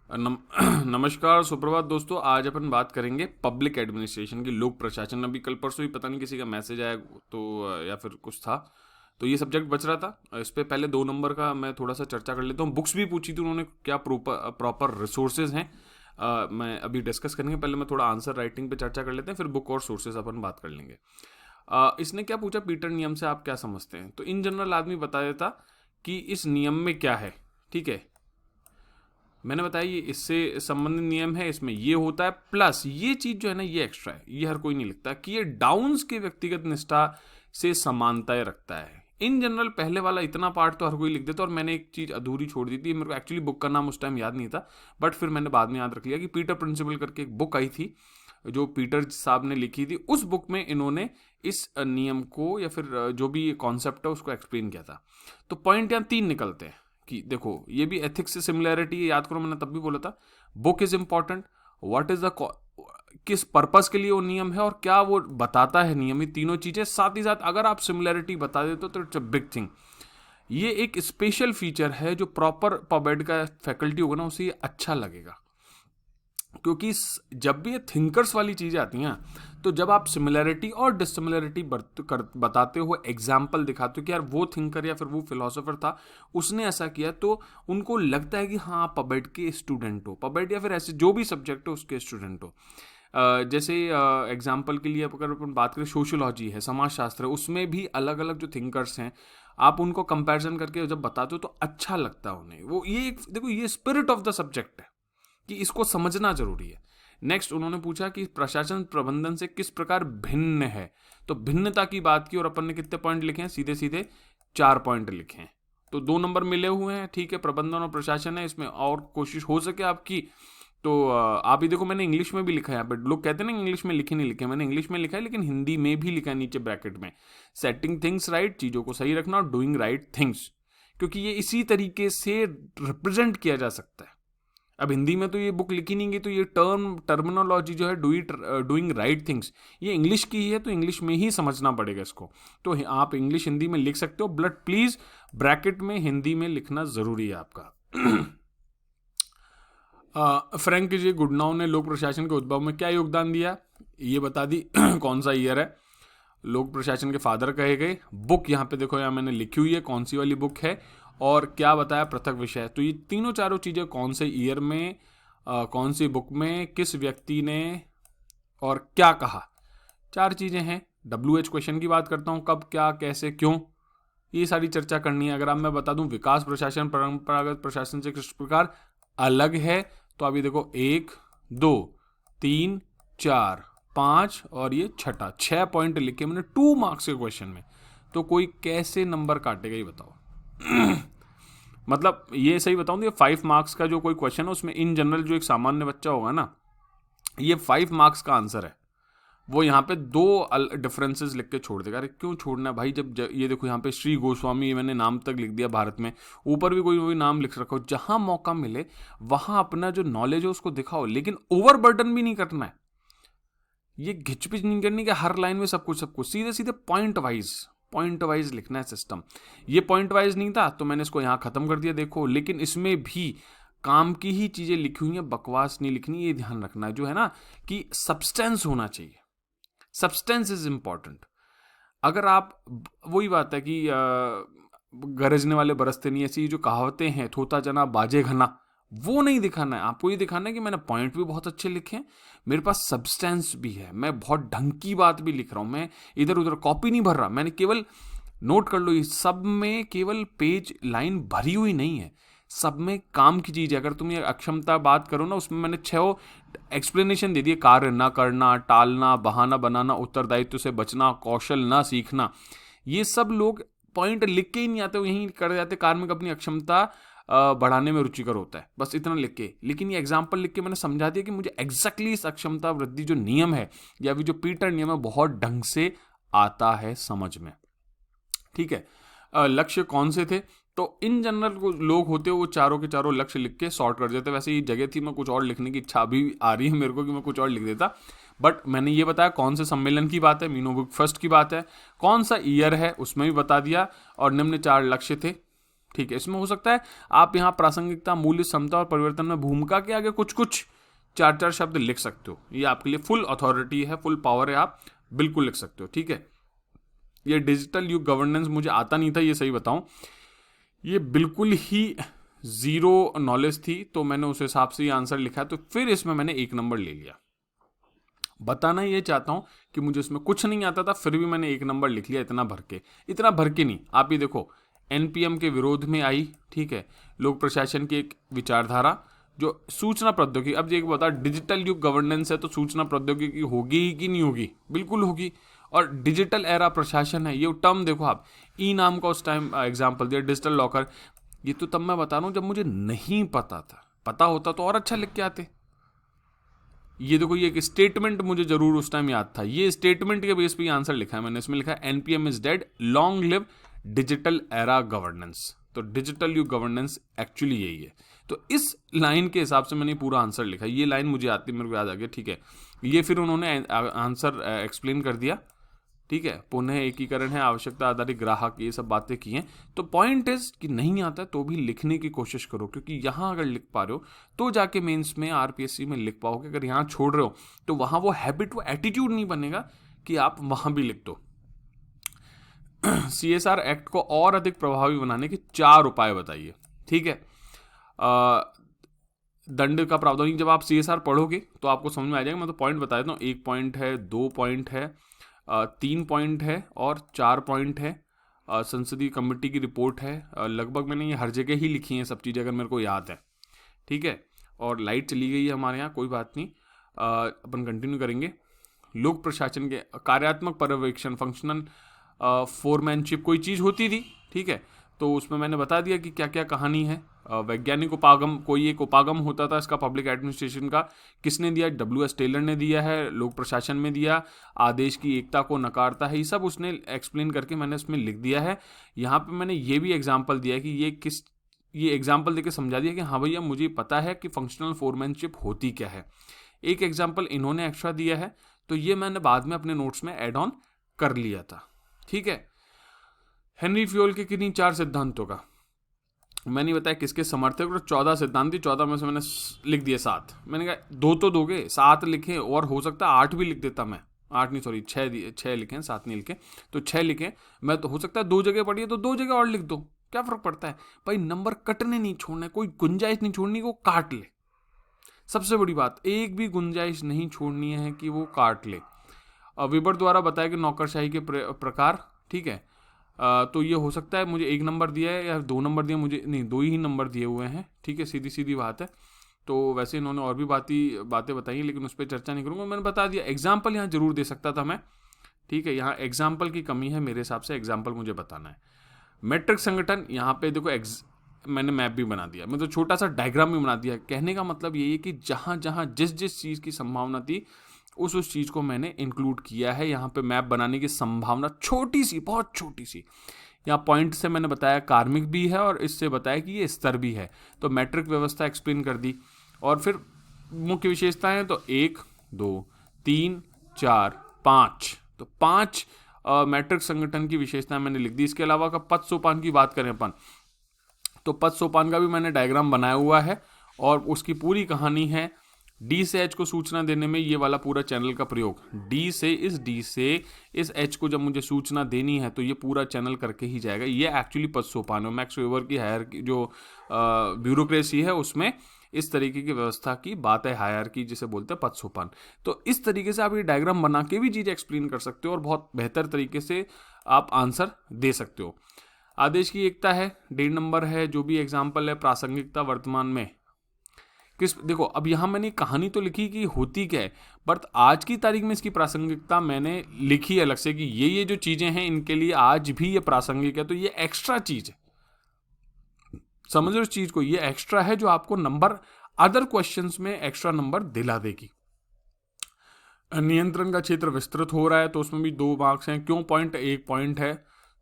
नम, नमस्कार सुप्रभात दोस्तों। आज अपन बात करेंगे पब्लिक एडमिनिस्ट्रेशन की, लोक प्रशासन। अभी कल परसों ही पता नहीं किसी का मैसेज आया तो या फिर कुछ था, तो ये सब्जेक्ट बच रहा था। इस पे पहले 2 नंबर का मैं थोड़ा सा चर्चा कर लेता हूँ। बुक्स भी पूछी थी उन्होंने, क्या प्रॉपर रिसोर्सेज हैं। मैं अभी डिस्कस करेंगे, पहले मैं थोड़ा आंसर राइटिंग पे चर्चा कर लेते हैं, फिर बुक और सोर्सेज अपन बात कर लेंगे। इसने क्या पूछा, पीटर नियम से आप क्या समझते हैं। तो इन जनरल आदमी बता देता कि इस नियम में क्या है। ठीक है, मैंने बताया ये इससे संबंधित नियम है, इसमें ये होता है, प्लस ये चीज जो है ना ये एक्स्ट्रा है, ये हर कोई नहीं लिखता कि ये डाउन्स के व्यक्तिगत निष्ठा से समानताएं रखता है। इन जनरल पहले वाला इतना पार्ट तो हर कोई लिख देता, और मैंने एक चीज अधूरी छोड़ दी थी। मेरे को एक्चुअली बुक का नाम उस टाइम याद नहीं था, बट फिर मैंने बाद में याद रख लिया कि पीटर प्रिंसिपल करके एक बुक आई थी जो पीटर साहब ने लिखी थी। उस बुक में इन्होंने इस नियम को या फिर जो भी कॉन्सेप्ट है उसको एक्सप्लेन किया था। तो पॉइंट यहाँ 3 निकलते हैं कि देखो, ये भी एथिक्स से सिमिलैरिटी है, याद करो मैंने तब भी बोला था। Book is important, what is the, किस पर्पस के लिए वो नियम है और क्या वो बताता है नियम, ये तीनों चीजें साथ ही साथ अगर आप सिमिलैरिटी बता देते हो तो इट्स अ बिग थिंग। ये एक स्पेशल फीचर है जो प्रॉपर पबेड का फैकल्टी होगा ना उसे ये अच्छा लगेगा, क्योंकि जब भी ये थिंकर्स वाली चीजें आती हैं, तो जब आप सिमिलैरिटी और डिससिमिलैरिटी बताते हो, एग्जाम्पल दिखाते हो कि यार वो थिंकर या फिर वो फिलोसोफर था, उसने ऐसा किया, तो उनको लगता है कि हाँ आप पबेड के स्टूडेंट हो, पबेड या फिर ऐसे जो भी सब्जेक्ट हो उसके स्टूडेंट हो। जैसे एग्जाम्पल के लिए अगर अपन बात करें, सोशियोलॉजी है, समाजशास्त्र है, उसमें भी अलग अलग जो थिंकर्स हैं, आप उनको कंपैरिजन करके जब बताते हो तो अच्छा लगता है उन्हें। वो ये देखो, ये स्पिरिट ऑफ द सब्जेक्ट है कि इसको समझना जरूरी है। नेक्स्ट उन्होंने पूछा कि प्रशासन प्रबंधन से किस प्रकार भिन्न है। तो भिन्नता की बात की, और अपन ने कितने पॉइंट लिखे हैं, सीधे सीधे 4 पॉइंट लिखे हैं। तो 2 नंबर मिले हुए हैं, ठीक है, प्रबंधन और प्रशासन है, इसमें और कोशिश हो सके आपकी। तो आप ही देखो, मैंने इंग्लिश में भी लिखा है यहाँ पे। लोग कहते हैं ना इंग्लिश में लिखे नहीं लिखे, मैंने इंग्लिश में लिखा है लेकिन हिंदी में भी लिखा है नीचे ब्रैकेट में। सेटिंग थिंग्स राइट, चीजों को सही रखना, और डूइंग राइट थिंग्स, क्योंकि ये इसी तरीके से रिप्रेजेंट किया जा सकता है। अब हिंदी में तो ये बुक लिखी नहीं गई, तो ये टर्मिनोलॉजी जो है डूइंग राइट थिंग्स, ये इंग्लिश की ही है, तो इंग्लिश में ही समझना पड़ेगा इसको। तो आप इंग्लिश हिंदी में लिख सकते हो, बट प्लीज ब्रैकेट में हिंदी में लिखना जरूरी है आपका। फ्रैंक जी गुडनाउ ने लोक प्रशासन के उद्भव में क्या योगदान दिया, ये बता दी। कौन सा ईयर है, लोक प्रशासन के फादर कहे गए। बुक यहाँ पे देखो, यहाँ मैंने लिखी हुई है कौन सी वाली बुक है, और क्या बताया पृथक विषय। तो ये तीनों चारों चीजें कौन से ईयर में, कौन सी बुक में, किस व्यक्ति ने, और क्या कहा, 4 चीजें हैं। WH क्वेश्चन की बात करता हूं, कब, क्या, कैसे, क्यों, ये सारी चर्चा करनी है। अगर आप मैं बता दूं विकास प्रशासन परंपरागत प्रशासन से किस प्रकार अलग है, तो अभी देखो 1 2 3 4 5 और ये छठा, 6 पॉइंट लिखे मैंने 2 मार्क्स के क्वेश्चन में। तो कोई कैसे नंबर काटेगा ये बताओ। मतलब ये सही बताऊं तो ये 5 मार्क्स का जो कोई क्वेश्चन है उसमें इन जनरल जो एक सामान्य बच्चा होगा ना, ये 5 मार्क्स का आंसर है, वो यहाँ पे 2 डिफरेंसेस लिख के छोड़ देगा। अरे क्यों छोड़ना है भाई, जब ये देखो यहाँ पे श्री गोस्वामी मैंने नाम तक लिख दिया भारत में, ऊपर भी कोई नाम लिख रखा हो, जहां मौका मिले वहां अपना जो नॉलेज है उसको दिखाओ, लेकिन ओवर बर्डन भी नहीं करना है। ये घिचपिच नहीं करनी कि हर लाइन में सब कुछ सीधे सीधे पॉइंट वाइज लिखना है सिस्टम। ये पॉइंट वाइज नहीं था तो मैंने इसको यहां खत्म कर दिया, देखो। लेकिन इसमें भी काम की ही चीजें लिखी हुई हैं, बकवास नहीं लिखनी, ये ध्यान रखना है जो है ना, कि सब्सटेंस होना चाहिए। Substance is important. अगर आप, वही बात है कि गरजने वाले बरसते नहीं, ऐसी जो कहावतें हैं, थोता जना बाजे घना, वो नहीं दिखाना है आपको। ये दिखाना है कि मैंने पॉइंट भी बहुत अच्छे लिखे हैं, मेरे पास सब्सटेंस भी है, मैं बहुत ढंग की बात भी लिख रहा हूं, मैं इधर उधर कॉपी नहीं भर रहा, मैंने केवल, नोट कर लो, ये सब में केवल पेज लाइन भरी हुई नहीं है, सब में काम की चीज है। अगर तुम ये अक्षमता बात करो ना, उसमें मैंने 6 एक्सप्लेनेशन दे दिए, कार्य ना करना, टालना, बहाना बनाना, उत्तरदायित्व से बचना, कौशल ना सीखना। ये सब लोग पॉइंट लिख के ही नहीं आते, यहीं कर जाते, कार्मिक अपनी अक्षमता बढ़ाने में रुचिकर होता है, बस इतना लिख के। लेकिन ये एग्जाम्पल लिख के मैंने समझा दिया कि मुझे एग्जैक्टली इस अक्षमता वृद्धि जो नियम है या भी जो पीटर नियम है बहुत ढंग से आता है समझ में। ठीक है, लक्ष्य कौन से थे, तो इन जनरल लोग होते वो चारों के चारों लक्ष्य लिख के सॉर्ट कर देते। वैसे ये जगह थी, मैं कुछ और लिखने की इच्छा अभी आ रही है मेरे को कि मैं कुछ और लिख देता, बट मैंने ये बताया कौन से सम्मेलन की बात है, मीनो बुक फर्स्ट की बात है, कौन सा ईयर है उसमें भी बता दिया, और निम्न 4 लक्ष्य थे, ठीक है, इसमें हो सकता है आप यहाँ प्रासंगिकता, मूल्य, समता और परिवर्तन में भूमिका के आगे कुछ कुछ 4-4 शब्द लिख सकते हो। ये आपके लिए फुल अथॉरिटी है, फुल पावर है, आप बिल्कुल लिख सकते हो। ठीक है, ये डिजिटल युग गवर्नेंस मुझे आता नहीं था, ये सही बताऊं, ये बिल्कुल ही जीरो नॉलेज थी, तो मैंने उस हिसाब से ये आंसर लिखा, तो फिर इसमें मैंने 1 नंबर ले लिया। बताना ये चाहता हूं कि मुझे इसमें कुछ नहीं आता था, फिर भी मैंने 1 नंबर लिख लिया, इतना भर के नहीं। आप ये देखो, एनपीएम के विरोध में आई, ठीक है, लोक प्रशासन की एक विचारधारा जो सूचना प्रौद्योगिकी, अब ये बता, डिजिटल युग गवर्नेंस है तो सूचना प्रौद्योगिकी होगी ही कि नहीं होगी? बिल्कुल होगी। और डिजिटल एरा प्रशासन है, ये टर्म देखो आप, ई नाम का उस टाइम एग्जाम्पल दिया, डिजिटल लॉकर, ये तो तब मैं बता रहा हूं जब मुझे नहीं पता था, पता होता तो और अच्छा लिख के आते। ये देखो, ये एक स्टेटमेंट मुझे जरूर उस टाइम याद था, ये स्टेटमेंट के बेस पे ये आंसर लिखा है मैंने। इसमें लिखा है NPM is dead, long live digital era governance. तो डिजिटल युग गवर्नेंस एक्चुअली यही है। तो इस लाइन के हिसाब से मैंने पूरा आंसर लिखा, ये लाइन मुझे आती, मेरे को याद आ गया। ठीक है, ये फिर उन्होंने आंसर एक्सप्लेन कर दिया। ठीक है, पुनः एकीकरण है, आवश्यकता आधारित ग्राहक, ये सब बातें की हैं। तो पॉइंट इज कि नहीं आता है तो भी लिखने की कोशिश करो, क्योंकि यहां अगर लिख पा रहे हो तो जाके मेंस में, आरपीएससी में लिख पाओगे। अगर यहां छोड़ रहे हो तो वहां वो हैबिट, वो एटीट्यूड नहीं बनेगा कि आप वहां भी लिख दो। सीएसआर एक्ट को और अधिक प्रभावी बनाने के 4 उपाय बताइए। ठीक है, दंड का प्रावधान, जब आप सीएसआर पढ़ोगे तो आपको समझ में आ जाएगा। मैं तो पॉइंट बता देता हूँ, 1 पॉइंट है, 2 पॉइंट है, 3 पॉइंट है और 4 पॉइंट है। संसदीय कमेटी की रिपोर्ट है। लगभग मैंने ये हर जगह ही लिखी है सब चीज़ें, अगर मेरे को याद है। ठीक है, और लाइट चली गई है हमारे यहाँ, कोई बात नहीं, अपन कंटिन्यू करेंगे। लोक प्रशासन के कार्यात्मक पर्यवेक्षण, फंक्शनल फोरमैनशिप कोई चीज़ होती थी। ठीक है, तो उसमें मैंने बता दिया कि क्या क्या कहानी है। वैज्ञानिक उपागम, कोई एक उपागम होता था इसका पब्लिक एडमिनिस्ट्रेशन का, किसने दिया? WS टेलर ने दिया है, लोक प्रशासन में दिया। आदेश की एकता को नकारता है, ये सब उसने एक्सप्लेन करके मैंने इसमें लिख दिया है। यहाँ पे मैंने ये भी एग्जाम्पल दिया है कि ये एग्जाम्पल देके समझा दिया कि हाँ भैया मुझे पता है कि फंक्शनल फोरमैनशिप होती क्या है। एक एग्जाम्पल इन्होंने एक्स्ट्रा दिया है, तो ये मैंने बाद में अपने नोट्स में एड ऑन कर लिया था। ठीक है, हेनरी फ्योल के किन्हीं 4 सिद्धांतों का मैंने बताया किसके समर्थक, और 14 सिद्धांत थी, 14 में से मैंने लिख दिए 7। मैंने कहा 2 तो दोगे, 7 लिखे, और हो सकता है 8 भी लिख देता मैं, 8 नहीं सॉरी 6 लिखे, 7 नहीं लिखे, तो 6 लिखे मैं, तो हो सकता है 2 जगह पढ़ी है तो 2 जगह और लिख दो, क्या फर्क पड़ता है भाई। नंबर कटने नहीं छोड़ना है, कोई गुंजाइश नहीं छोड़नी, वो काट ले। सबसे बड़ी बात, एक भी गुंजाइश नहीं छोड़नी है कि वो काट ले। वेबर द्वारा बताया कि नौकरशाही के प्रकार, ठीक है, तो ये हो सकता है मुझे 1 नंबर दिया है या 2 नंबर दिया, मुझे नहीं 2 ही नंबर दिए हुए हैं। ठीक है, सीधी सीधी बात है। तो वैसे इन्होंने और भी बातें बताई, लेकिन उस पर चर्चा नहीं करूँगा, मैंने बता दिया। एग्जाम्पल यहाँ जरूर दे सकता था मैं। ठीक है, यहाँ एग्जाम्पल की कमी है मेरे हिसाब से, एग्जाम्पल मुझे बताना है। मैट्रिक संगठन, यहाँ पे देखो मैंने मैप भी बना दिया, मैं तो छोटा सा डायग्राम भी बना दिया। कहने का मतलब यही है कि जहाँ जहाँ जिस जिस चीज़ की संभावना थी उस चीज़ को मैंने इंक्लूड किया है। यहाँ पे मैप बनाने की संभावना छोटी सी, बहुत छोटी सी। यहाँ पॉइंट से मैंने बताया कार्मिक भी है, और इससे बताया कि ये स्तर भी है। तो मैट्रिक व्यवस्था एक्सप्लेन कर दी, और फिर मुख्य विशेषताएं तो 1, 2, 3, 4, 5, तो 5 मैट्रिक संगठन की विशेषताएं मैंने लिख दी। इसके अलावा का पद सोपान की बात करें अपन, तो पद सोपान का भी मैंने डायग्राम बनाया हुआ है, और उसकी पूरी कहानी है। डी से एच को सूचना देने में ये वाला पूरा चैनल का प्रयोग, डी से इस एच को जब मुझे सूचना देनी है तो ये पूरा चैनल करके ही जाएगा। ये एक्चुअली पद सोपान है। मैक्स वेबर की हायरार्की जो ब्यूरोक्रेसी है उसमें इस तरीके की व्यवस्था की बात है, हायरार्की जिसे बोलते हैं पद सोपान। तो इस तरीके से आप ये डायग्राम बना के भी चीज़ एक्सप्लेन कर सकते हो, और बहुत बेहतर तरीके से आप आंसर दे सकते हो। आदेश की एकता है, 1.5 नंबर है। जो भी एग्जाम्पल है, प्रासंगिकता वर्तमान में देखो, अब यहाँ मैंने कहानी तो लिखी कि होती क्या है, बट आज की तारीख में इसकी प्रासंगिकता मैंने लिखी अलग से कि ये जो चीजें हैं इनके लिए आज भी ये प्रासंगिक है। तो ये एक्स्ट्रा चीज है, समझ लो इस चीज को, ये एक्स्ट्रा है जो आपको नंबर अदर क्वेश्चंस में एक्स्ट्रा नंबर दिला देगी। नियंत्रण का क्षेत्र विस्तृत हो रहा है, तो उसमें भी 2 मार्क्स हैं। क्यों? पॉइंट 1 पॉइंट है,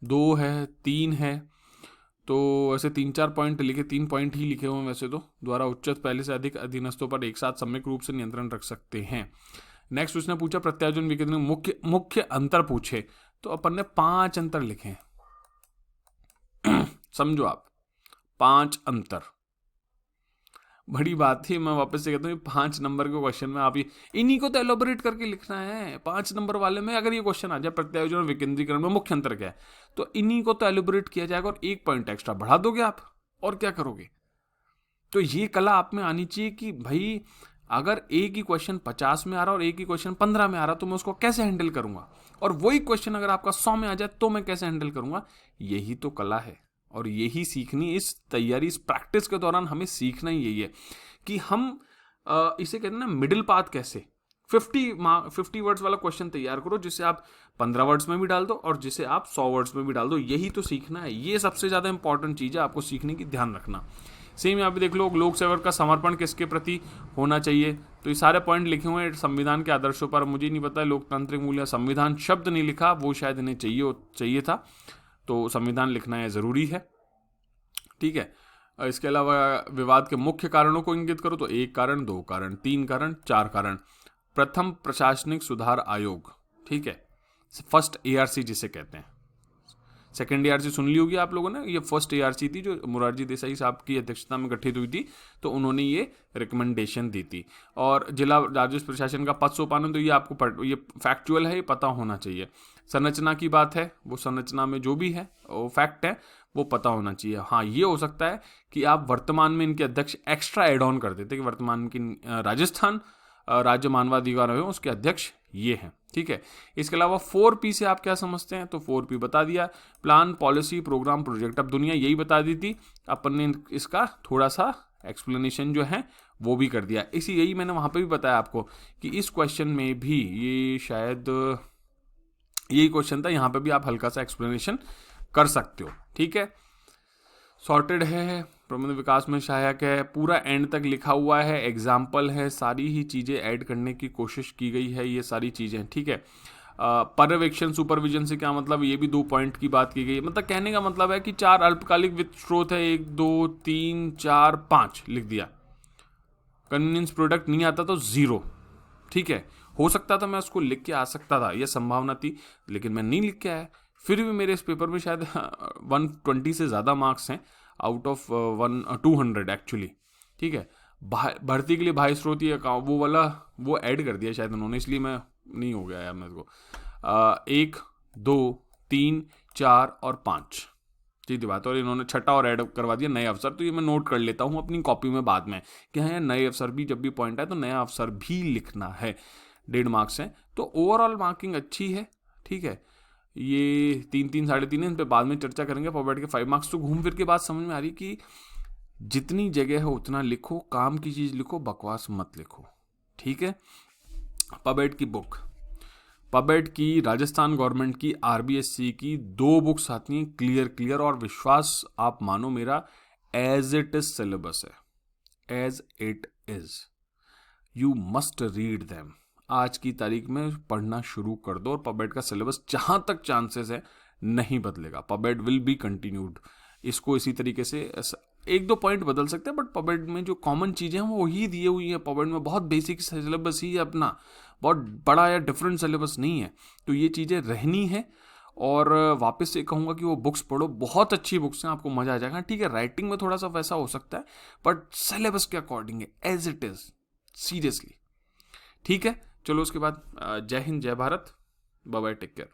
2 है, 3 है, तो ऐसे 3-4 पॉइंट लिखे, 3 पॉइंट ही लिखे हुए हैं वैसे तो। द्वारा उच्चत पहले से अधिक अधीनस्थों पर एक साथ सम्यक रूप से नियंत्रण रख सकते हैं। नेक्स्ट उसने पूछा प्रत्यायोजन विकेंद्रीकरण मुख्य अंतर पूछे, तो अपन ने 5 अंतर लिखे हैं। समझो आप, 5 अंतर। बड़ी बात थी, मैं वापस से कहता हूँ 5 नंबर के क्वेश्चन में आप इन्हीं को तो एलोबरेट करके लिखना है। 5 नंबर वाले में अगर ये क्वेश्चन आ जाए प्रत्यायोजन और विकेंद्रीकरण में मुख्य अंतर क्या है, तो इन्हीं को तो एलोबरेट किया जाएगा और 1 पॉइंट एक्स्ट्रा बढ़ा दोगे आप, और क्या करोगे। तो ये कला आप में आनी चाहिए कि भाई अगर एक ही क्वेश्चन 50 में आ रहा है और एक ही क्वेश्चन 15 में आ रहा है तो मैं उसको कैसे हैंडल करूंगा, और वही क्वेश्चन अगर आपका 100 में आ जाए तो मैं कैसे हैंडल करूंगा। यही तो कला है, और यही सीखनी, इस तैयारी, इस प्रैक्टिस के दौरान हमें सीखना ही यही है कि हम इसे कहते हैं ना मिडिल पाथ कैसे। 50 वर्ड्स वाला क्वेश्चन तैयार करो जिसे आप 15 वर्ड्स में भी डाल दो और जिसे आप 100 वर्ड्स में भी डाल दो। यही तो सीखना है, ये सबसे ज़्यादा इंपॉर्टेंट चीज़ है आपको सीखने की, ध्यान रखना। सेम यहाँ पे देख लो, लोक सेवक का समर्पण किसके प्रति होना चाहिए, तो ये सारे पॉइंट लिखे हुए हैं संविधान के आदर्शों पर। मुझे नहीं पता लोकतांत्रिक मूल्य, संविधान शब्द नहीं लिखा, वो शायद इन्हें चाहिए था, तो संविधान लिखना है ज़रूरी है, ठीक है। इसके अलावा विवाद के मुख्य कारणों को इंगित करो, तो 1 कारण, 2 कारण, 3 कारण, 4 कारण। प्रथम प्रशासनिक सुधार आयोग, ठीक है, फर्स्ट ARC जिसे कहते हैं। सेकेंड ARC सुन ली होगी आप लोगों ने, ये फर्स्ट ARC थी जो मोरारजी देसाई साहब की अध्यक्षता में गठित हुई थी, तो उन्होंने ये रिकमेंडेशन दी थी। और जिला राजस्व प्रशासन का पद सोपान, तो ये आपको ये फैक्चुअल है, ये पता होना चाहिए। संरचना की बात है, वो संरचना में जो भी है वो फैक्ट है, वो पता होना चाहिए। हाँ, ये हो सकता है कि आप वर्तमान में इनके अध्यक्ष एक्स्ट्रा एड ऑन कर देते कि वर्तमान की राजस्थान राज्य मानवाधिकार आयोग उसके अध्यक्ष ये हैं, ठीक है। इसके अलावा 4P से आप क्या समझते हैं, तो 4P बता दिया, प्लान, पॉलिसी, प्रोग्राम, प्रोजेक्ट। अब दुनिया यही बता दी थी, अपन ने इसका थोड़ा सा एक्सप्लेनेशन जो है वो भी कर दिया। यही मैंने वहाँ पे भी बताया आपको कि इस क्वेश्चन में भी ये शायद यही क्वेश्चन था, यहाँ पे भी आप हल्का सा एक्सप्लेनेशन कर सकते हो, ठीक है। सॉर्टेड है, प्रबंध विकास में सहायक है, पूरा एंड तक लिखा हुआ है, एग्जाम्पल है, सारी ही चीज़ें ऐड करने की कोशिश की गई है, ये सारी चीज़ें, ठीक है। पर्यवेक्षण, सुपरविजन से क्या मतलब, ये भी 2 पॉइंट की बात की गई है। मतलब कहने का मतलब है कि 4 अल्पकालिक वित्त स्रोत है, 1 2 3 4 5 लिख दिया। कन्वीनियंस प्रोडक्ट नहीं आता तो 0, ठीक है। हो सकता था मैं उसको लिख के आ सकता था, यह संभावना थी, लेकिन मैं नहीं लिख के आया। फिर भी मेरे इस पेपर में शायद 120 से ज़्यादा मार्क्स हैं आउट ऑफ 200 एक्चुअली, ठीक है। भर्ती के लिए बाह्य स्रोत ये वो वाला वो ऐड कर दिया शायद उन्होंने, इसलिए मैं नहीं हो गया यार मेरे को। 1 2 3 4 और 5, सीधी बात। और इन्होंने छठा और ऐड करवा दिया नए अवसर, तो ये मैं नोट कर लेता हूँ अपनी कॉपी में बाद में कि हाँ, नए अवसर भी जब भी पॉइंट है तो नया अवसर भी लिखना है। 1.5 मार्क्स हैं, तो ओवरऑल मार्किंग अच्छी है, ठीक है। ये 3 3.5 इन पे बाद में चर्चा करेंगे। पॉवर्टी के 5 मार्क्स। तो घूम फिर के बात समझ में आ रही कि जितनी जगह है उतना लिखो, काम की चीज़ लिखो, बकवास मत लिखो, ठीक है। पबेट की बुक, पबेट की, राजस्थान गवर्नमेंट की, RBSC की 2 बुक्स आती हैं, क्लियर और विश्वास आप मानो मेरा, एज इट इज सिलेबस है, as it is, you must read them. आज की तारीख में पढ़ना शुरू कर दो और पबेट का सिलेबस जहां तक चांसेस है नहीं बदलेगा। पबेट विल बी कंटिन्यूड। इसको इसी तरीके से 1-2 पॉइंट बदल सकते हैं, बट पबेट में जो कॉमन चीज़ें हैं वो ही दी हुई है। पबेट में बहुत बेसिक सिलेबस ही है अपना, बहुत बड़ा या डिफरेंट सिलेबस नहीं है, तो ये चीज़ें रहनी है। और वापस से कहूँगा कि वो बुक्स पढ़ो, बहुत अच्छी बुक्स हैं, आपको मज़ा आ जाएगा। ठीक है, राइटिंग में थोड़ा सा वैसा हो सकता है, बट सिलेबस के अकॉर्डिंग है, एज इट इज़, सीरियसली, ठीक है। चलो उसके बाद जय हिंद, जय Bharat, bye bye, take care.